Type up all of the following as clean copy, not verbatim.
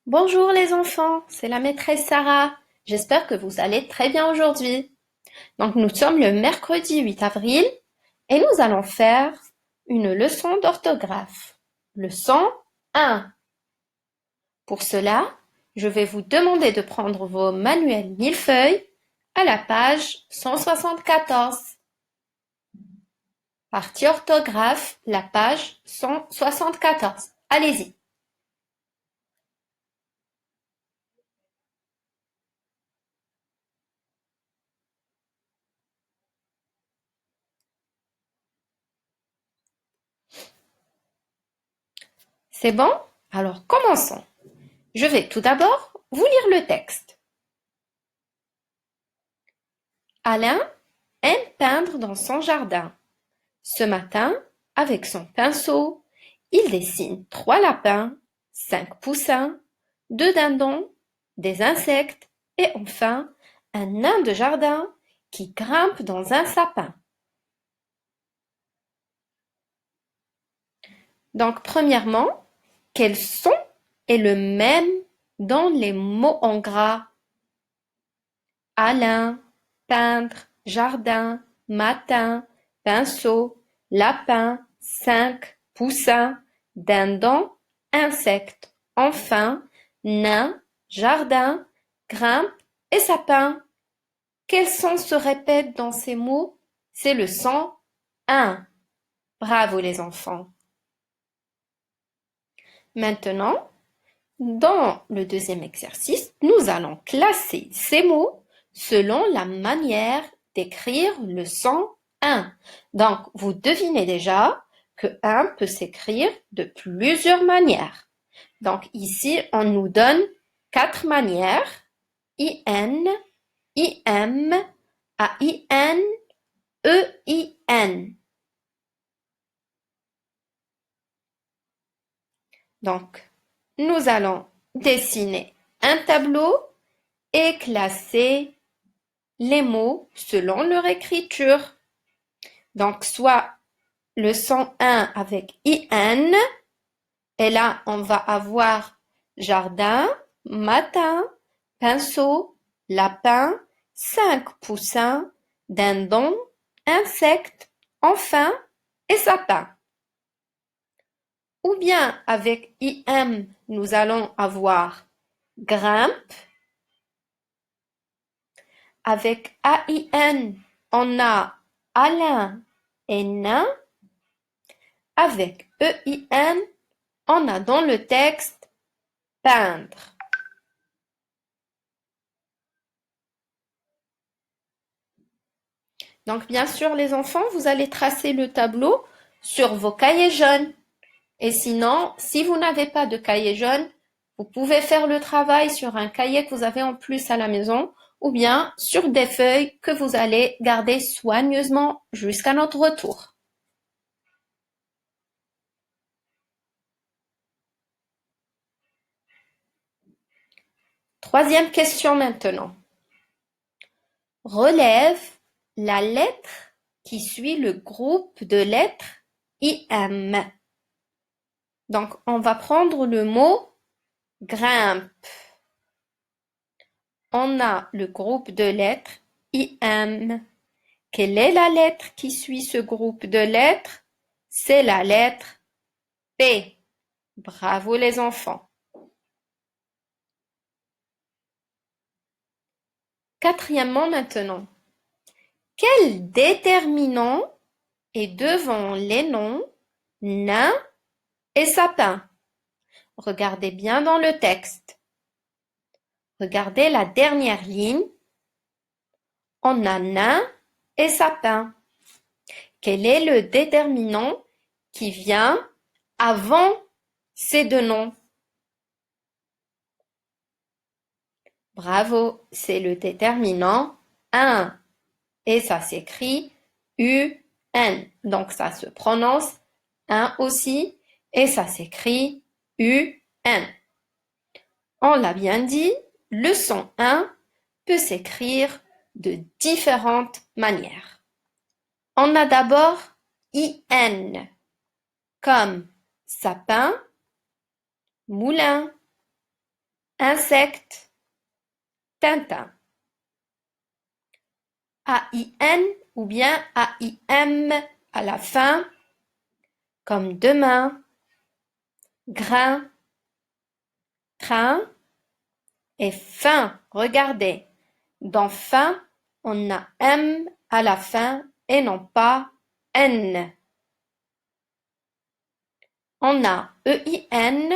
Bonjour les enfants, c'est la maîtresse Sarah. J'espère que vous allez très bien aujourd'hui. Donc nous sommes le mercredi 8 avril et nous allons faire une leçon d'orthographe. Leçon 1. Pour cela, je vais vous demander de prendre vos manuels millefeuilles à la page 174. Partie orthographe, la page 174. Allez-y. C'est bon? Alors commençons. Je vais tout d'abord vous lire le texte. Alain aime peindre dans son jardin. Ce matin, avec son pinceau, il dessine 3 lapins, 5 poussins, 2 dindons, des insectes et enfin un nain de jardin qui grimpe dans un sapin. Donc, premièrement, quel son est le même dans les mots en gras? Alain, peindre, jardin, matin, pinceau, lapin, 5, poussin, dindon, insecte, enfin, nain, jardin, grimpe et sapin. Quel son se répète dans ces mots? C'est le son un. Bravo les enfants. Maintenant, dans le deuxième exercice, nous allons classer ces mots selon la manière d'écrire le son un. Donc, vous devinez déjà que un peut s'écrire de plusieurs manières. Donc, ici, on nous donne 4 manières. I-N, I-M, A-I-N, E-I-N. Donc, nous allons dessiner un tableau et classer les mots selon leur écriture. Donc, soit le son 1 avec IN, et là, on va avoir jardin, matin, pinceau, lapin, 5 poussins, dindon, insecte, enfin et sapin. Ou bien avec IM, nous allons avoir grimpe. Avec AIN, on a Alain et nain. Avec EIN, on a dans le texte peindre. Donc, bien sûr, les enfants, vous allez tracer le tableau sur vos cahiers jaunes. Et sinon, si vous n'avez pas de cahier jaune, vous pouvez faire le travail sur un cahier que vous avez en plus à la maison ou bien sur des feuilles que vous allez garder soigneusement jusqu'à notre retour. Troisième question maintenant. Relève la lettre qui suit le groupe de lettres IM. Donc, on va prendre le mot grimpe. On a le groupe de lettres IM. Quelle est la lettre qui suit ce groupe de lettres? C'est la lettre P. Bravo les enfants. Quatrièmement maintenant. Quel déterminant est devant les noms nain et sapin? Regardez bien dans le texte. Regardez la dernière ligne. On a nain et sapin. Quel est le déterminant qui vient avant ces deux noms? Bravo, c'est le déterminant un. Et ça s'écrit UN. Donc ça se prononce un aussi et ça s'écrit UN. On l'a bien dit, le son 1 peut s'écrire de différentes manières. On a d'abord IN comme sapin, moulin, insecte, Tintin. A-I-N ou bien A-I-M à la fin, comme demain, grain, train et fin. Regardez, dans fin, on a M à la fin et non pas N. On a E-I-N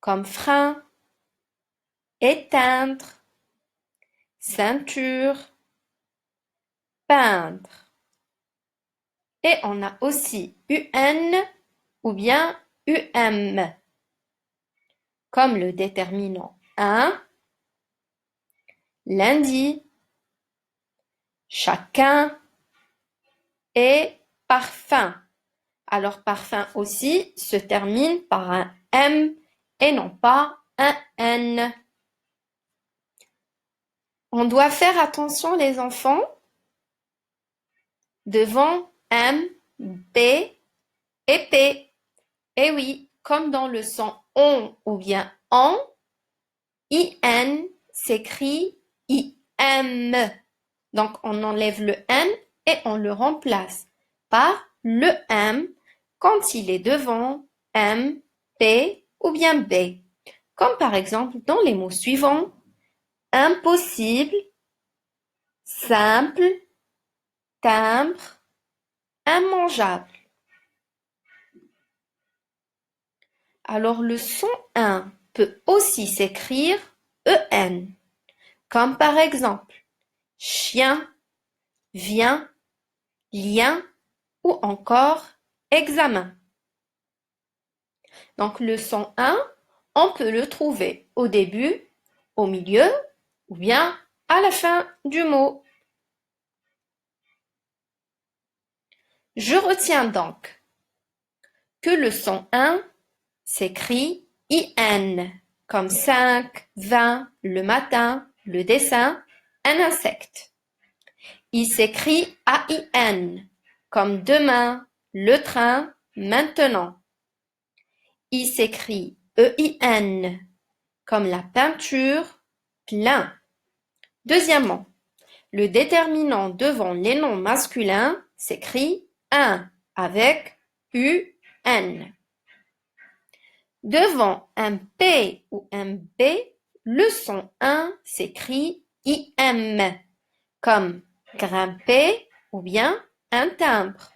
comme frein, éteindre, ceinture, peindre. Et on a aussi UN ou bien UM, comme le déterminant un, lundi, chacun et parfum. Alors parfum aussi se termine par un M et non pas un N. On doit faire attention les enfants devant M, B et P. Et oui, comme dans le son on ou bien en, IN s'écrit IM. Donc on enlève le N et on le remplace par le M quand il est devant M, P ou bien B. Comme par exemple dans les mots suivants, impossible, simple, timbre, immangeable. Alors le son 1 peut aussi s'écrire EN, comme par exemple chien, vient, lien ou encore examen. Donc le son 1, on peut le trouver au début, au milieu ou bien à la fin du mot. Je retiens donc que le son 1 s'écrit IN, comme 5, 20, le matin, le dessin, un insecte. Il s'écrit AIN, comme demain, le train, maintenant. Il s'écrit EIN, comme la peinture, plein. Deuxièmement, le déterminant devant les noms masculins s'écrit un avec UN. Devant un P ou un B, le son 1 s'écrit IM, comme grimper ou bien un timbre.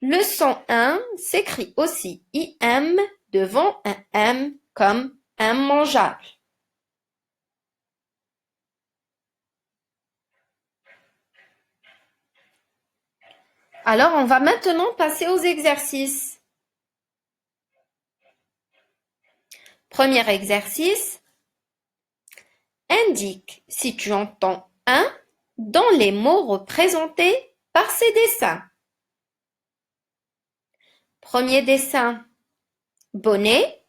Le son 1 s'écrit aussi IM devant un M comme immangeable. Alors, on va maintenant passer aux exercices. Premier exercice. Indique si tu entends un dans les mots représentés par ces dessins. Premier dessin, bonnet.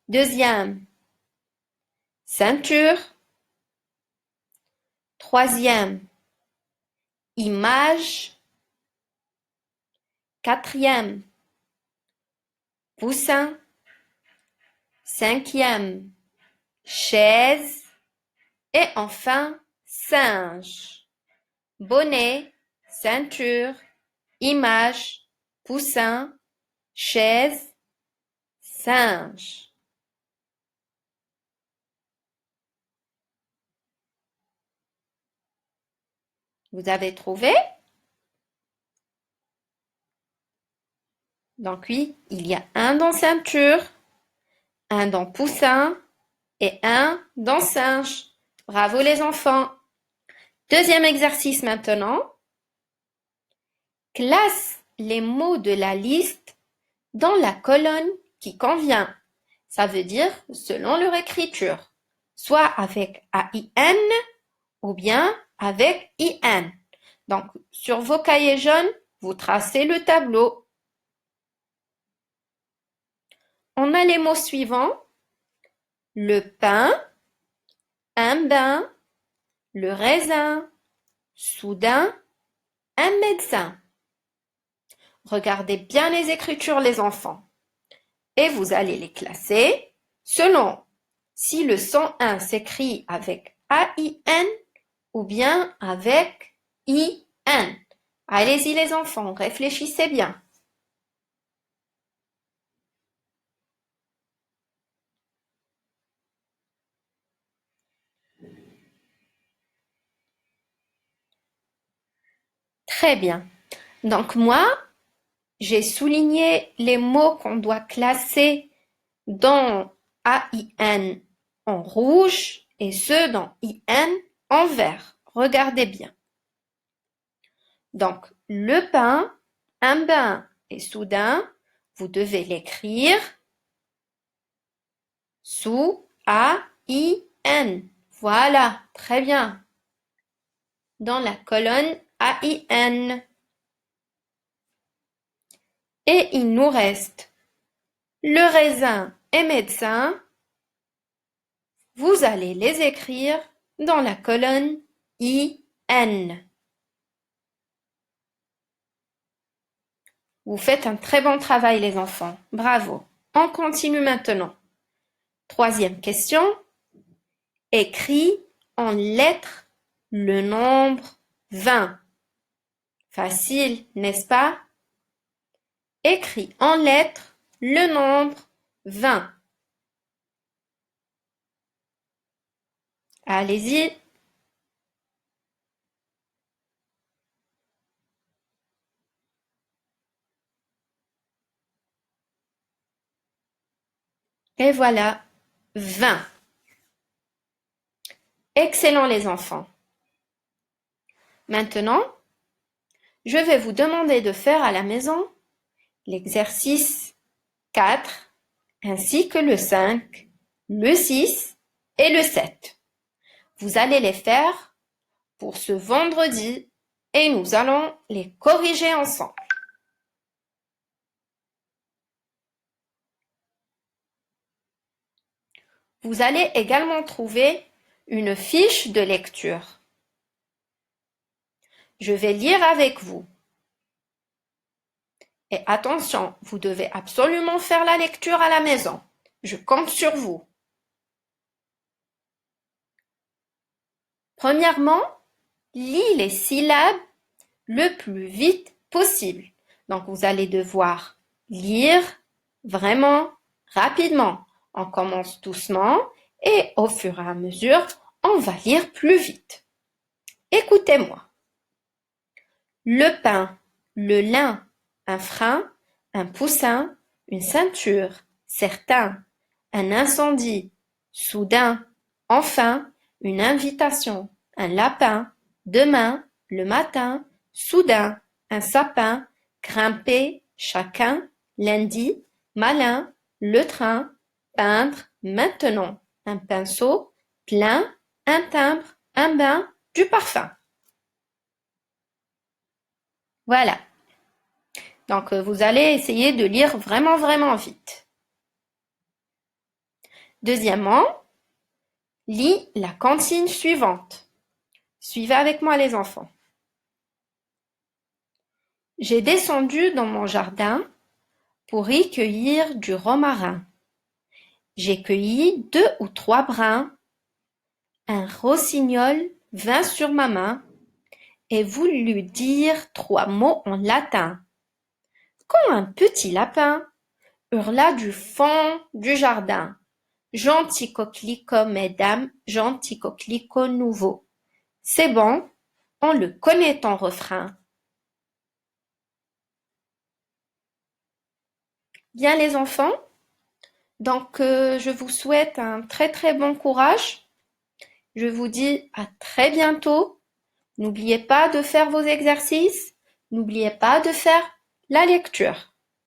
Deuxième, ceinture. Troisième, image. Quatrième, poussin. Cinquième, chaise. Et enfin, singe. Bonnet, ceinture, image, poussin, chaise, singe. Vous avez trouvé? Donc oui, il y a un dans ceinture, un dans poussin et un dans singe. Bravo les enfants. Deuxième exercice maintenant. Classe les mots de la liste dans la colonne qui convient. Ça veut dire selon leur écriture, soit avec AIN ou bien avec IN. Donc, sur vos cahiers jaunes, vous tracez le tableau. On a les mots suivants. Le pain, un bain, le raisin, soudain, un médecin. Regardez bien les écritures, les enfants. et vous allez les classer selon si le 101 s'écrit avec A-I-N ou bien avec I-N. Allez-y les enfants, réfléchissez bien. Très bien. Donc moi, j'ai souligné les mots qu'on doit classer dans A-I-N en rouge et ceux dans I-N en vert. Regardez bien. Donc, le pain, un bain et soudain, vous devez l'écrire sous A-I-N. Voilà, très bien. Dans la colonne A-I-N. Et il nous reste le raisin et médecin. Vous allez les écrire dans la colonne I-N. Vous faites un très bon travail les enfants. Bravo. On continue maintenant. Troisième question. Écris en lettres le nombre 20. Facile, n'est-ce pas? Écris en lettres le nombre 20. Allez-y. Et voilà, 20. Excellent les enfants. Maintenant, je vais vous demander de faire à la maison l'exercice 4 ainsi que le 5, le 6 et le 7. Vous allez les faire pour ce vendredi et nous allons les corriger ensemble. Vous allez également trouver une fiche de lecture. Je vais lire avec vous. Et attention, vous devez absolument faire la lecture à la maison. Je compte sur vous. Premièrement, lis les syllabes le plus vite possible. Donc, vous allez devoir lire vraiment rapidement. On commence doucement et au fur et à mesure, on va lire plus vite. Écoutez-moi. Le pain, le lin, un frein, un poussin, une ceinture, certain, un incendie, soudain, enfin, une invitation, un lapin, demain, le matin, soudain, un sapin, grimper, chacun, lundi, malin, le train, peindre, maintenant, un pinceau, plein, un timbre, un bain, du parfum. Voilà. Donc, vous allez essayer de lire vraiment, vraiment vite. Deuxièmement, lis la consigne suivante. Suivez avec moi les enfants. J'ai descendu dans mon jardin pour y cueillir du romarin. J'ai cueilli 2 ou 3 brins. Un rossignol vint sur ma main et voulut dire 3 mots en latin. Quand un petit lapin hurla du fond du jardin. Gentil coquelicot, mesdames, gentil coquelicot nouveau. C'est bon, on le connaît ton refrain. Bien les enfants, donc je vous souhaite un très très bon courage. Je vous dis à très bientôt. N'oubliez pas de faire vos exercices. N'oubliez pas de faire la lecture.